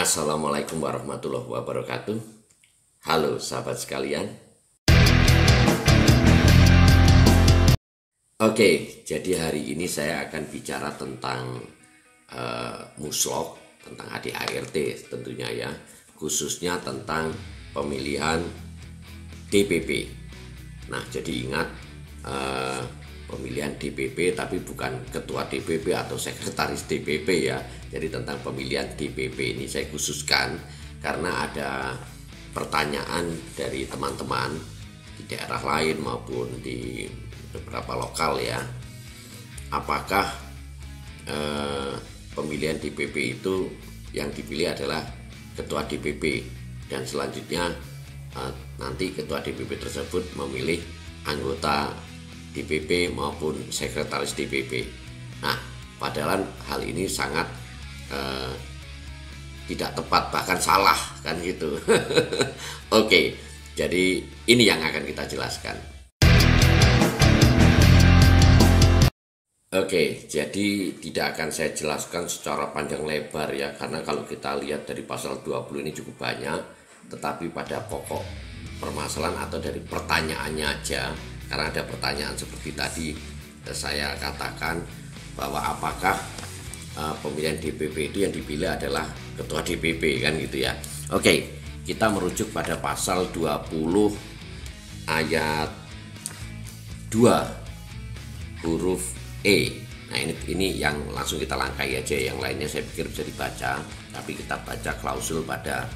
Assalamualaikum warahmatullahi wabarakatuh. Halo sahabat sekalian. Oke, jadi hari ini saya akan bicara tentang muslok, tentang ADART tentunya ya, khususnya tentang pemilihan DPP. Nah, jadi ingat pemilihan DPP tapi bukan ketua DPP atau sekretaris DPP ya. Jadi tentang pemilihan DPP ini saya khususkan karena ada pertanyaan dari teman-teman di daerah lain maupun di beberapa lokal ya. Apakah pemilihan DPP itu yang dipilih adalah ketua DPP dan selanjutnya nanti ketua DPP tersebut memilih anggota DPP maupun sekretaris DPP. Nah, padahal hal ini sangat tidak tepat, bahkan salah kan gitu. Oke, jadi ini yang akan kita jelaskan. Oke, jadi tidak akan saya jelaskan secara panjang lebar ya, karena kalau kita lihat dari pasal 20 ini cukup banyak, tetapi pada pokok permasalahan atau dari pertanyaannya aja, karena ada pertanyaan seperti tadi saya katakan bahwa apakah pemilihan DPP itu yang dipilih adalah ketua DPP kan gitu ya. Oke, kita merujuk pada pasal 20 ayat 2 huruf E. Nah, ini yang langsung kita langkai aja, yang lainnya saya pikir bisa dibaca, tapi kita baca klausul pada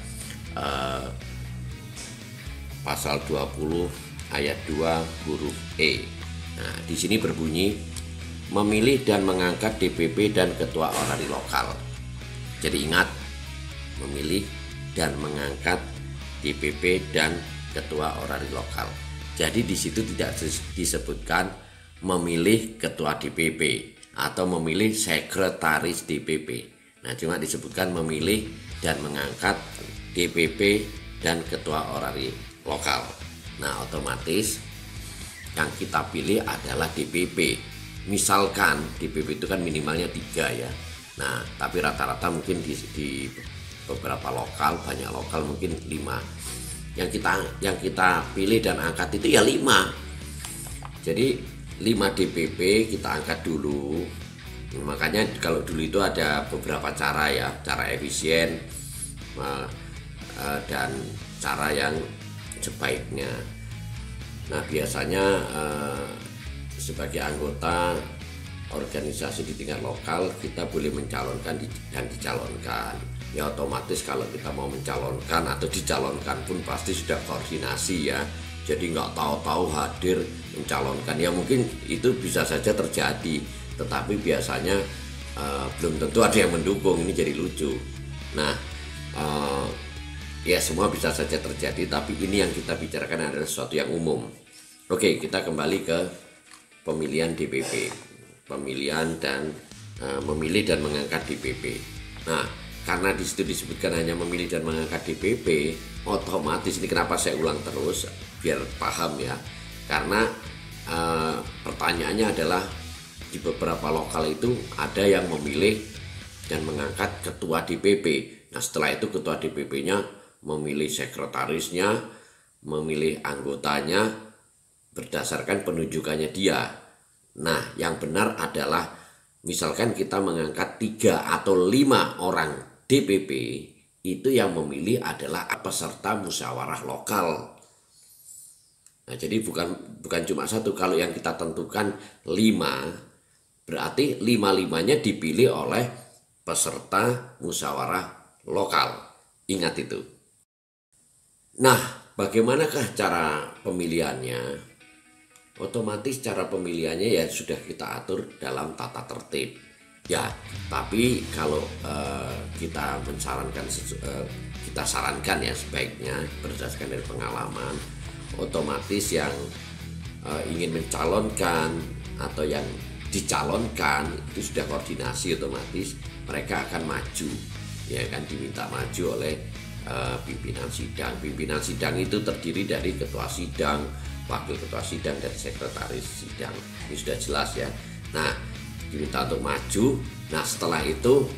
pasal 20 ayat 2 huruf E. Nah, di sini berbunyi memilih dan mengangkat DPP dan ketua orari lokal. Jadi ingat, memilih dan mengangkat DPP dan ketua orari lokal. Jadi di situ tidak disebutkan memilih ketua DPP atau memilih sekretaris DPP. Nah, cuma disebutkan memilih dan mengangkat DPP dan ketua orari lokal. Nah, otomatis yang kita pilih adalah DPP. Misalkan DPP itu kan minimalnya 3 ya. Nah, tapi rata-rata mungkin di beberapa lokal, banyak lokal mungkin 5. Yang kita pilih dan angkat itu ya 5. Jadi 5 DPP kita angkat dulu. Makanya kalau dulu itu ada beberapa cara ya, cara efisien dan cara yang sebaiknya. Nah, biasanya sebagai anggota organisasi di tingkat lokal kita boleh mencalonkan dan dicalonkan. Ya otomatis kalau kita mau mencalonkan atau dicalonkan pun pasti sudah koordinasi ya. Jadi nggak tahu-tahu hadir mencalonkan. Ya mungkin itu bisa saja terjadi, tetapi biasanya belum tentu ada yang mendukung. Ini jadi lucu. Nah, ya semua bisa saja terjadi, tapi ini yang kita bicarakan adalah sesuatu yang umum. Oke, kita kembali ke pemilihan DPP, pemilihan dan memilih dan mengangkat DPP. Nah, karena di situ disebutkan hanya memilih dan mengangkat DPP, otomatis ini kenapa saya ulang terus biar paham ya. Karena pertanyaannya adalah di beberapa lokal itu ada yang memilih dan mengangkat ketua DPP. Nah, setelah itu ketua DPP-nya memilih sekretarisnya, memilih anggotanya berdasarkan penunjukannya dia. Nah, yang benar adalah misalkan kita mengangkat 3 atau 5 orang DPP, itu yang memilih adalah peserta musyawarah lokal. Nah, jadi bukan cuma satu. Kalau yang kita tentukan 5, berarti 5-5-nya dipilih oleh peserta musyawarah lokal. Ingat itu. Nah, bagaimanakah cara pemilihannya? Otomatis cara pemilihannya ya sudah kita atur dalam tata tertib ya. Tapi kalau kita sarankan ya sebaiknya berdasarkan dari pengalaman, otomatis yang ingin mencalonkan atau yang dicalonkan itu sudah koordinasi, otomatis mereka akan maju ya kan, diminta maju oleh pimpinan sidang. Pimpinan sidang itu terdiri dari ketua sidang, wakil ketua sidang, dan sekretaris sidang. Ini sudah jelas ya. Nah, diminta untuk maju. Nah, setelah itu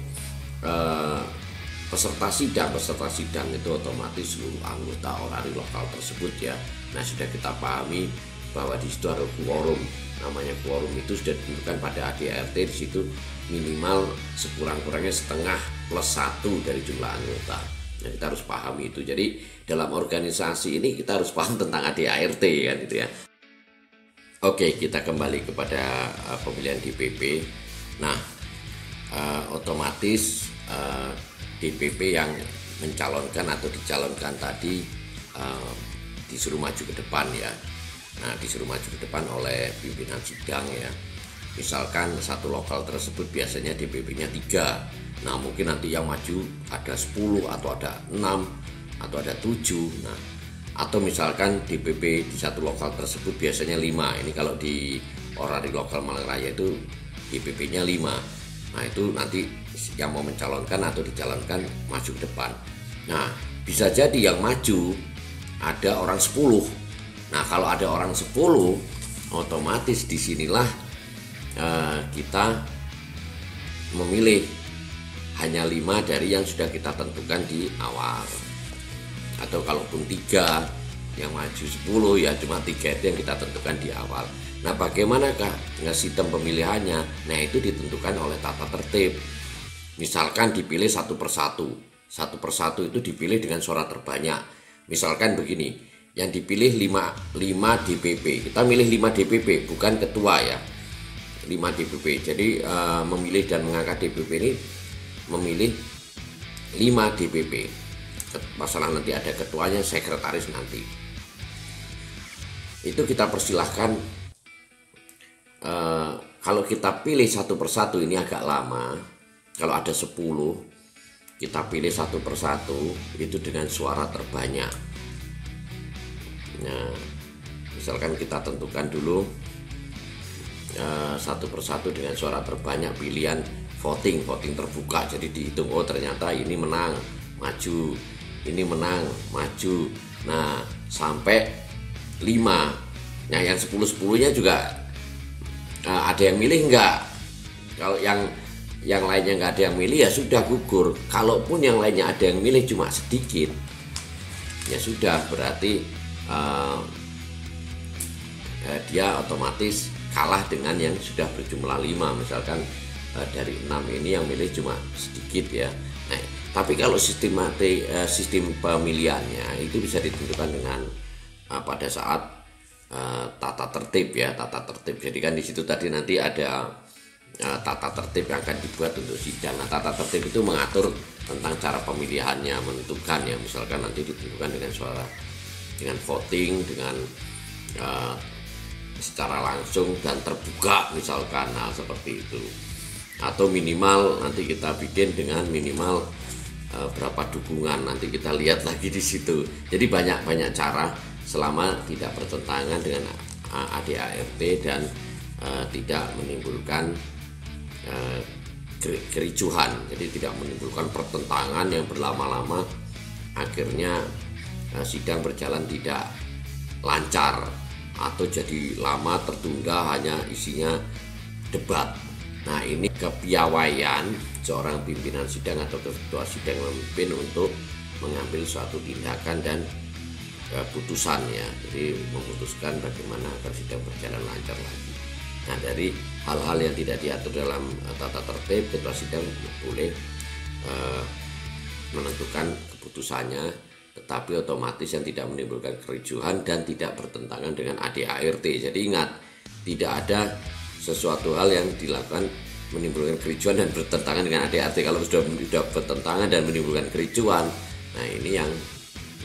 peserta sidang itu otomatis seluruh anggota orari lokal tersebut ya. Nah, sudah kita pahami bahwa di situ ada quorum. Namanya quorum itu sudah ditentukan pada ADART, di situ minimal sekurang-kurangnya setengah plus 1 dari jumlah anggota. Nah, kita harus pahami itu. Jadi dalam organisasi ini kita harus paham tentang ADART kan gitu ya. Oke, kita kembali kepada pemilihan DPP. Nah, otomatis DPP yang mencalonkan atau dicalonkan tadi disuruh maju ke depan ya. Nah, disuruh maju ke depan oleh pimpinan sidang ya. Misalkan satu lokal tersebut biasanya DPP-nya 3. Nah, mungkin nanti yang maju ada 10 atau ada 6 atau ada 7. Nah, atau misalkan DPP di satu lokal tersebut biasanya 5. Ini kalau di orari lokal Malang Raya itu DPP-nya 5. Nah, itu nanti yang mau mencalonkan atau dicalonkan maju ke depan. Nah, bisa jadi yang maju ada orang 10. Nah, kalau ada orang 10, otomatis disinilah kita memilih hanya 5 dari yang sudah kita tentukan di awal. Atau kalaupun 3 yang maju 10 ya cuma 3 itu yang kita tentukan di awal. Nah, bagaimanakah sistem pemilihannya? Nah, itu ditentukan oleh tata tertib. Misalkan dipilih satu persatu itu dipilih dengan suara terbanyak. Misalkan begini, yang dipilih 5 DPP, kita milih 5 DPP bukan ketua ya, 5 DPP. Jadi memilih dan mengangkat DPP ini memilih 5 DPP. Masalah nanti ada ketuanya, sekretaris nanti. Itu kita persilahkan. Kalau kita pilih satu persatu ini agak lama. Kalau ada 10, kita pilih satu persatu itu dengan suara terbanyak. Nah, misalkan kita tentukan dulu satu persatu dengan suara terbanyak, pilihan voting terbuka. Jadi dihitung, oh ternyata ini menang, maju, ini menang, maju. Nah, sampai 5. Nah, yang 10-10-nya juga ada yang milih enggak? Kalau yang lainnya nggak ada yang milih ya sudah gugur. Kalaupun yang lainnya ada yang milih cuma sedikit, ya sudah, berarti dia otomatis kalah dengan yang sudah berjumlah 5. Misalkan dari 6 ini yang milih cuma sedikit ya. Nah, tapi kalau sistem pemilihannya itu bisa ditentukan dengan pada saat tata tertib ya, tata tertib. Jadi kan di situ tadi nanti ada tata tertib yang akan dibuat untuk sidang. Nah, tata tertib itu mengatur tentang cara pemilihannya, menentukan ya, misalkan nanti ditentukan dengan suara, dengan voting, dengan secara langsung dan terbuka misalkan. Nah, seperti itu. Atau minimal nanti kita bikin dengan minimal berapa dukungan, nanti kita lihat lagi di situ. Jadi banyak cara selama tidak bertentangan dengan ADART dan tidak menimbulkan kericuhan. Jadi tidak menimbulkan pertentangan yang berlama-lama, akhirnya sidang berjalan tidak lancar atau jadi lama, tertunda, hanya isinya debat. Nah, ini kepiawaian seorang pimpinan sidang atau ketua sidang memimpin untuk mengambil suatu tindakan dan putusan ya. Jadi memutuskan bagaimana agar sidang berjalan lancar lagi. Nah, dari hal-hal yang tidak diatur dalam tata tertib, ketua sidang boleh menentukan keputusannya, tetapi otomatis yang tidak menimbulkan kericuhan dan tidak bertentangan dengan ADART. Jadi ingat, tidak ada sesuatu hal yang dilakukan menimbulkan kericuhan dan bertentangan dengan ADART. Kalau sudah bertentangan dan menimbulkan kericuhan, nah ini yang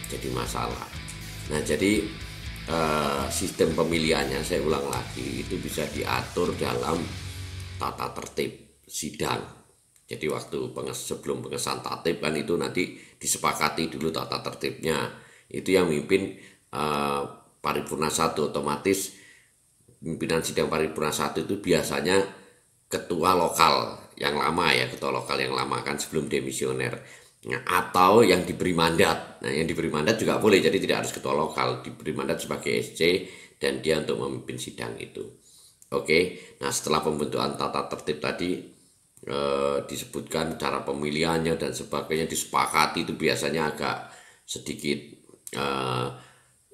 jadi masalah. Nah, jadi sistem pemilihannya, saya ulang lagi, itu bisa diatur dalam tata tertib sidang. Jadi waktu sebelum pengesahan tatib kan itu nanti disepakati dulu tata tertibnya. Itu yang mimpin paripurna 1, otomatis pimpinan sidang paripurna 1 itu biasanya ketua lokal yang lama ya, ketua lokal yang lama kan sebelum demisioner. Nah, atau yang diberi mandat. Nah, yang diberi mandat juga boleh, jadi tidak harus ketua lokal, diberi mandat sebagai SC dan dia untuk memimpin sidang itu. Oke, nah setelah pembentukan tata tertib tadi, disebutkan cara pemilihannya dan sebagainya, disepakati, itu biasanya agak sedikit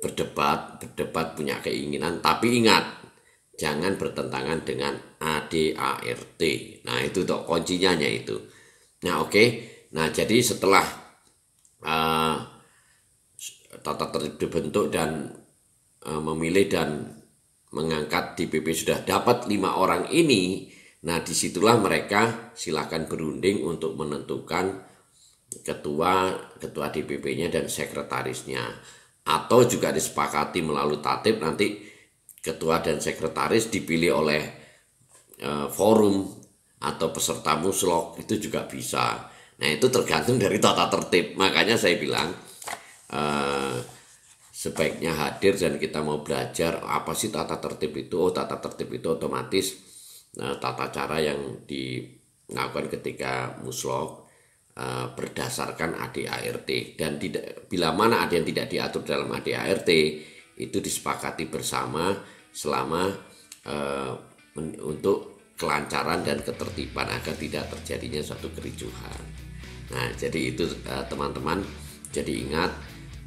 berdebat punya keinginan. Tapi ingat, jangan bertentangan dengan ADART. Nah itu tuh kuncinya itu. Nah oke. Nah jadi setelah tata tertib dibentuk dan memilih dan mengangkat DPP sudah dapat 5 orang ini, nah disitulah mereka silakan berunding untuk menentukan ketua DPP-nya dan sekretarisnya, atau juga disepakati melalui tatip, nanti ketua dan sekretaris dipilih oleh forum atau peserta muslok, itu juga bisa. Nah itu tergantung dari tata tertib. Makanya saya bilang sebaiknya hadir dan kita mau belajar apa sih tata tertib itu. Tata tertib itu otomatis tata cara yang dilakukan ketika muslok berdasarkan ADART, dan bila mana ada yang tidak diatur dalam ADART itu disepakati bersama selama untuk kelancaran dan ketertiban agar tidak terjadinya suatu kericuhan. Nah jadi itu teman-teman, jadi ingat,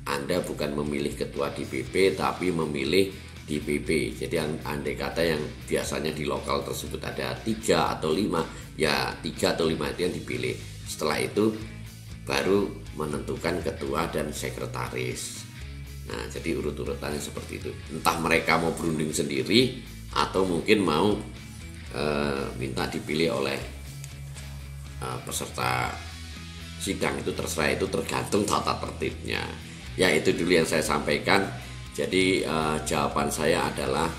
Anda bukan memilih ketua DPP tapi memilih DPP. Jadi andai kata yang biasanya di lokal tersebut ada 3 atau 5, ya 3 atau 5 itu yang dipilih. Setelah itu baru menentukan ketua dan sekretaris. Nah jadi urut-urutannya seperti itu. Entah mereka mau berunding sendiri atau mungkin mau minta dipilih oleh peserta sidang, itu terserah, itu tergantung tata tertibnya. Ya itu dulu yang saya sampaikan. Jadi jawaban saya adalah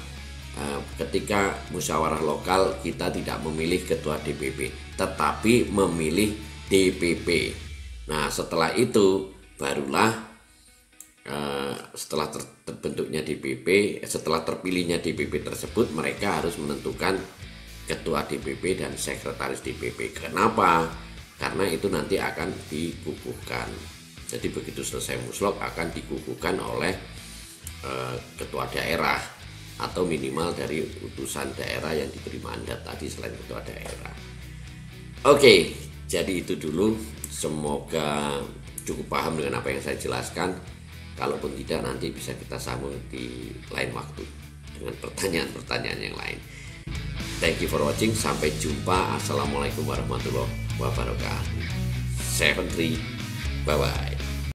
ketika musyawarah lokal kita tidak memilih ketua DPP tetapi memilih DPP. Nah setelah itu barulah setelah terbentuknya DPP, setelah terpilihnya DPP tersebut, mereka harus menentukan ketua DPP dan sekretaris DPP. Kenapa? Karena itu nanti akan dikukuhkan. Jadi begitu selesai muslok akan dikukuhkan oleh ketua daerah atau minimal dari utusan daerah yang diberi mandat tadi selain ketua daerah. Oke, jadi itu dulu. Semoga cukup paham dengan apa yang saya jelaskan. Kalaupun tidak, nanti bisa kita sambung di lain waktu dengan pertanyaan-pertanyaan yang lain. Thank you for watching. Sampai jumpa. Assalamualaikum warahmatullahi wabarakatuh. 73. Bye bye.